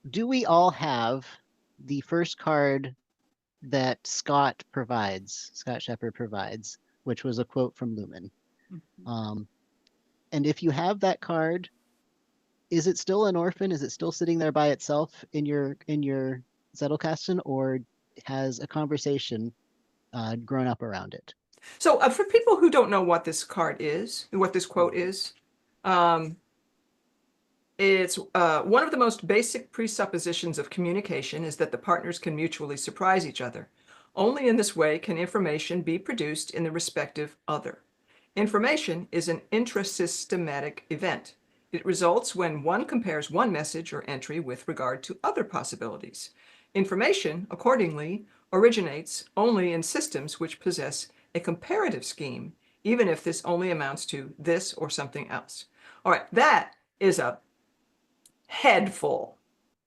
do we all have the first card that Scott Scheper provides, which was a quote from Luhmann? Um, and if you have that card, is it still an orphan? Is it still sitting there by itself in your Zettelkasten, or has a conversation grown up around it? So for people who don't know what this card is, what this quote is, um, it's one of the most basic presuppositions of communication is that the partners can mutually surprise each other. Only in this way can information be produced in the respective other. Information is an intrasystematic event. It results when one compares one message or entry with regard to other possibilities. Information, accordingly, originates only in systems which possess a comparative scheme, even if this only amounts to this or something else. All right, that is a head full.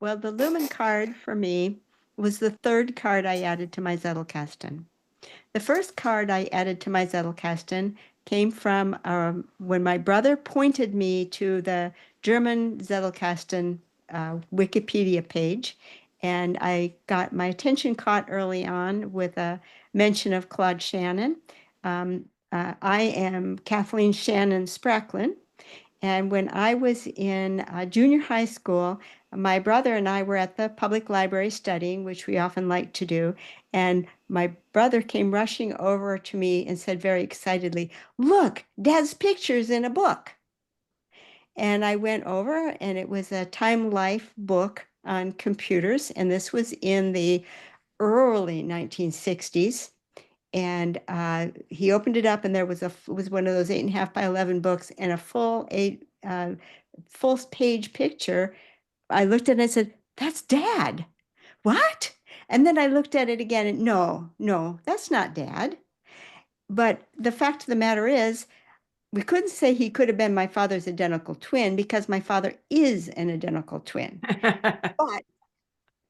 Well, the Lumen card for me was the third card I added to my Zettelkasten. The first card I added to my Zettelkasten came from when my brother pointed me to the German Zettelkasten Wikipedia page, and I got my attention caught early on with a mention of Claude Shannon. I am Kathleen Shannon Spracklin, and when I was in junior high school, my brother and I were at the public library studying, which we often like to do. And my brother came rushing over to me and said very excitedly, "Look, Dad's picture's in a book." And I went over, and it was a Time Life book on computers. And this was in the early 1960s. And he opened it up, and there was one of those 8.5 by 11 books and a full page picture. I looked at it and I said, "That's Dad." "What?" And then I looked at it again, and no, that's not Dad. But the fact of the matter is, we couldn't say he could have been my father's identical twin because my father is an identical twin. But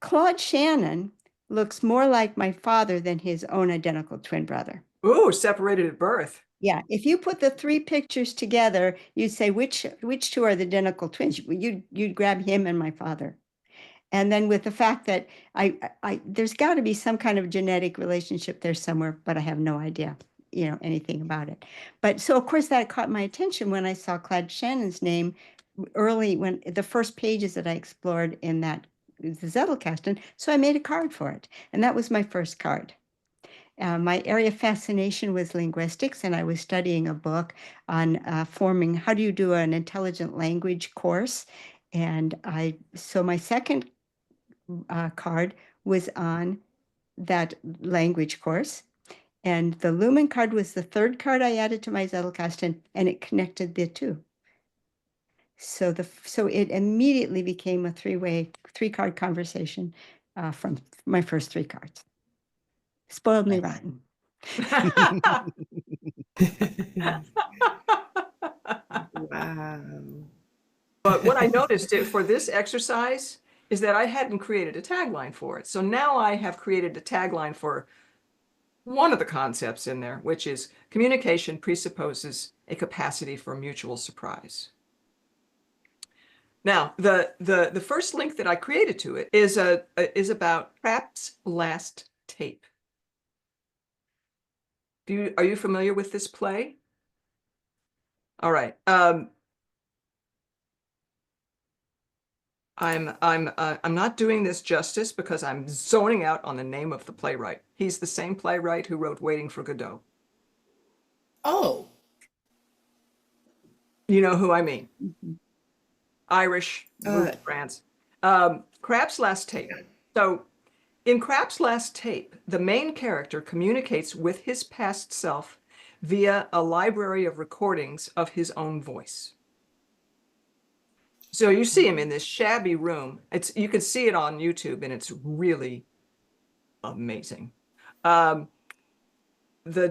Claude Shannon looks more like my father than his own identical twin brother. Ooh, separated at birth. Yeah, if you put the three pictures together, you'd say which two are the identical twins? You'd grab him and my father. And then with the fact that I there's got to be some kind of genetic relationship there somewhere, but I have no idea, anything about it. But so of course that caught my attention when I saw Claude Shannon's name early when the first pages that I explored in that the Zettelkasten. So I made a card for it, and that was my first card. My area of fascination was linguistics, and I was studying a book on forming how do you do an intelligent language course. And so my second card was on that language course. And the Lumen card was the third card I added to my Zettelkasten, and it connected the two. So it immediately became a three-card conversation from my first three cards. Spoiled me rotten. Wow. But what I noticed for this exercise is that I hadn't created a tagline for it. So now I have created a tagline for one of the concepts in there, which is communication presupposes a capacity for mutual surprise. Now, the first link that I created to it is about Krapp's Last Tape. Are you familiar with this play? All right. I'm not doing this justice because I'm zoning out on the name of the playwright. He's the same playwright who wrote Waiting for Godot. Oh. You know who I mean? Irish, France. Krapp's Last Tape. So in Krapp's Last Tape, the main character communicates with his past self via a library of recordings of his own voice. So you see him in this shabby room. You can see it on YouTube, and it's really amazing. The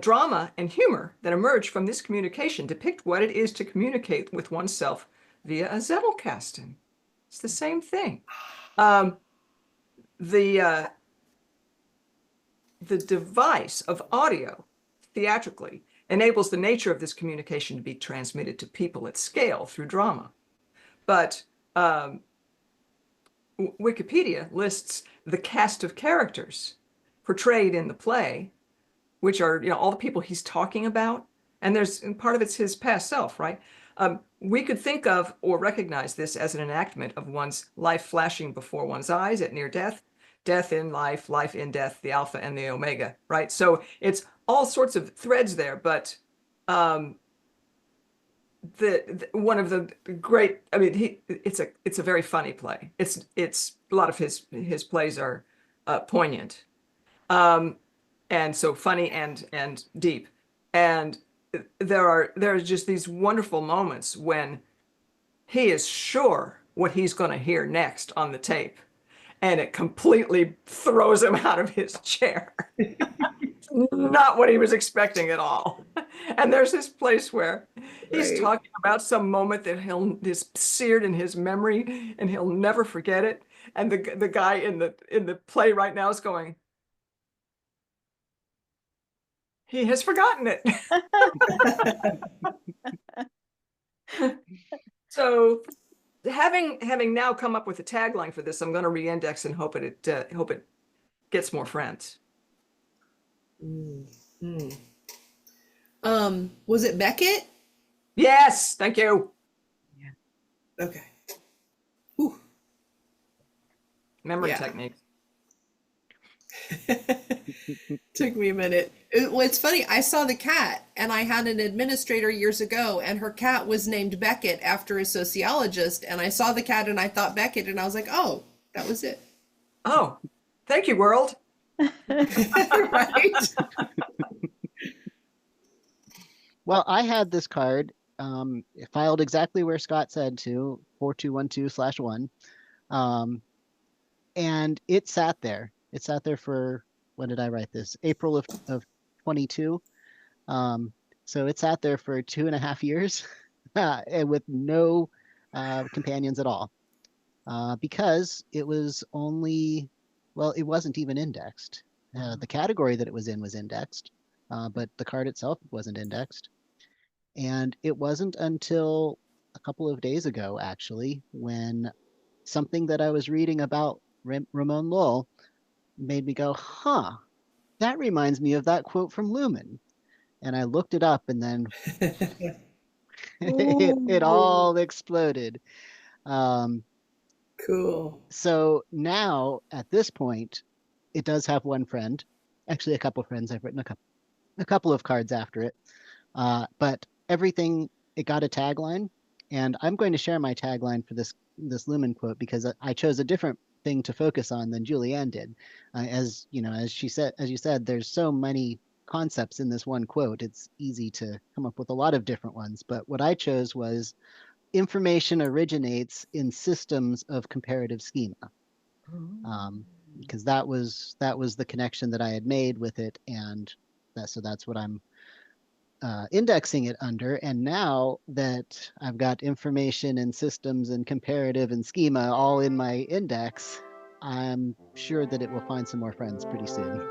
drama and humor that emerge from this communication depict what it is to communicate with oneself via a Zettelkasten. It's the same thing. The device of audio, theatrically, enables the nature of this communication to be transmitted to people at scale through drama. But Wikipedia lists the cast of characters portrayed in the play, which are, all the people he's talking about. And part of it's his past self, right? We could think of or recognize this as an enactment of one's life flashing before one's eyes at near death, death in life, life in death, the alpha and the omega, right? So it's all sorts of threads there, but one of the great, I mean, it's a very funny play. It's a lot of his plays are poignant, and so funny and deep, and there's just these wonderful moments when he is sure what he's going to hear next on the tape, and it completely throws him out of his chair. Not what he was expecting at all. And there's this place where he's talking about some moment that is seared in his memory and he'll never forget it. And the guy in the play right now is going, he has forgotten it. So having now come up with a tagline for this, I'm going to re-index and hope it gets more friends. Was it Beckett? Yes, thank you. Yeah. Okay. Whew. Memory technique. Took me a minute. It's funny. I saw the cat, and I had an administrator years ago, and her cat was named Beckett after a sociologist. And I saw the cat, and I thought Beckett, and I was like, "Oh, that was it." Oh, thank you, world. Right. Well, I had this card filed exactly where Scott said to, 4212/1. And it sat there. It sat there for, when did I write this? April of 22. So it sat there for 2.5 years and with no companions at all. Because it was only, well, it wasn't even indexed. The category that it was in was indexed, but the card itself wasn't indexed. And it wasn't until a couple of days ago, actually, when something that I was reading about Ramon Lowell made me go, huh, that reminds me of that quote from Luhmann. And I looked it up, and then it all exploded. Cool. So now, at this point, it does have one friend, actually a couple of friends. I've written a couple of cards after it. But everything, it got a tagline, and I'm going to share my tagline for this Luhmann quote because I chose a different thing to focus on than Julianne did. As you know, as you said, there's so many concepts in this one quote. It's easy to come up with a lot of different ones. But what I chose was information originates in systems of comparative schema. Because that was the connection that I had made with it, and that's what I'm indexing it under. And now that I've got information and systems and comparative and schema all in my index, I'm sure that it will find some more friends pretty soon.